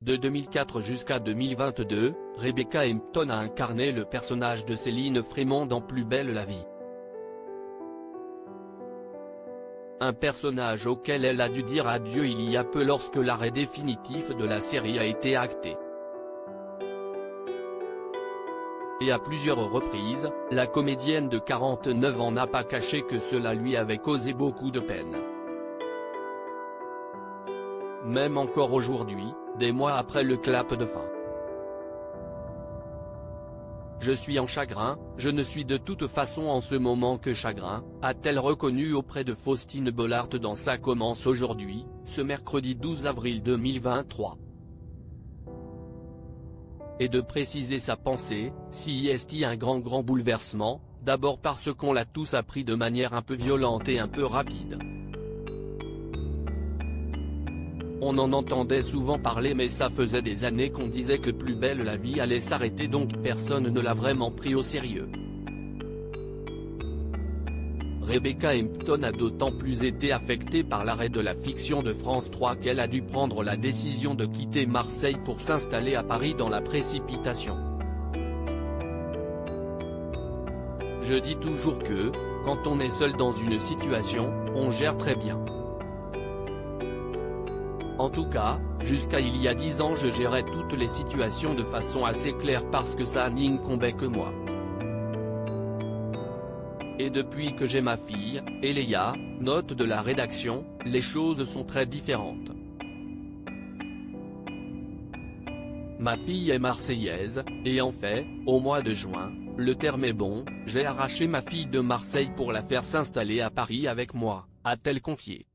De 2004 jusqu'à 2022, Rebecca Hampton a incarné le personnage de Céline Frémont dans Plus belle la vie. Un personnage auquel elle a dû dire adieu il y a peu lorsque l'arrêt définitif de la série a été acté. Et à plusieurs reprises, la comédienne de 49 ans n'a pas caché que cela lui avait causé beaucoup de peine. Même encore aujourd'hui, des mois après le clap de fin. Je suis en chagrin, je ne suis de toute façon en ce moment que chagrin, a-t-elle reconnu auprès de Faustine Bollaert dans Ça commence aujourd'hui, ce mercredi 12 avril 2023. Et de préciser sa pensée, si est un grand bouleversement, d'abord parce qu'on l'a tous appris de manière un peu violente et un peu rapide. On en entendait souvent parler mais ça faisait des années qu'on disait que Plus belle la vie allait s'arrêter donc personne ne l'a vraiment pris au sérieux. Rebecca Hampton a d'autant plus été affectée par l'arrêt de la fiction de France 3 qu'elle a dû prendre la décision de quitter Marseille pour s'installer à Paris dans la précipitation. Je dis toujours que, quand on est seul dans une situation, on gère très bien. En tout cas, jusqu'à il y a 10 ans je gérais toutes les situations de façon assez claire parce que ça n'incombait que moi. Et depuis que j'ai ma fille, Eléa, note de la rédaction, les choses sont très différentes. Ma fille est marseillaise, et en fait, au mois de juin, le terme est bon, j'ai arraché ma fille de Marseille pour la faire s'installer à Paris avec moi, a-t-elle confié.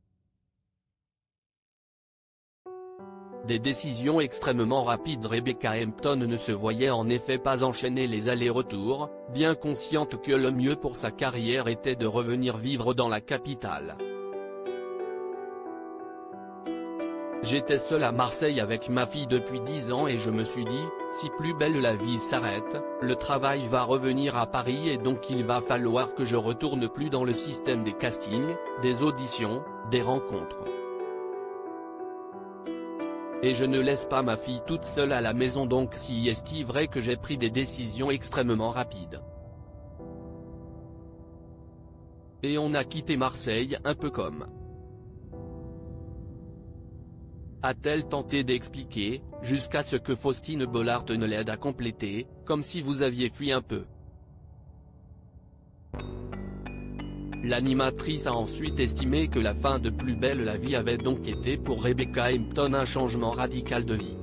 Des décisions extrêmement rapides. Rebecca Hampton ne se voyait en effet pas enchaîner les allers-retours, bien consciente que le mieux pour sa carrière était de revenir vivre dans la capitale. J'étais seul à Marseille avec ma fille depuis 10 ans et je me suis dit, si Plus belle la vie s'arrête, le travail va revenir à Paris et donc il va falloir que je retourne plus dans le système des castings, des auditions, des rencontres. Et je ne laisse pas ma fille toute seule à la maison donc si est vrai que j'ai pris des décisions extrêmement rapides. Et on a quitté Marseille un peu comme. A-t-elle tenté d'expliquer, jusqu'à ce que Faustine Bollaert ne l'aide à compléter, comme si vous aviez fui un peu. L'animatrice a ensuite estimé que la fin de Plus belle la vie avait donc été pour Rebecca Hampton un changement radical de vie.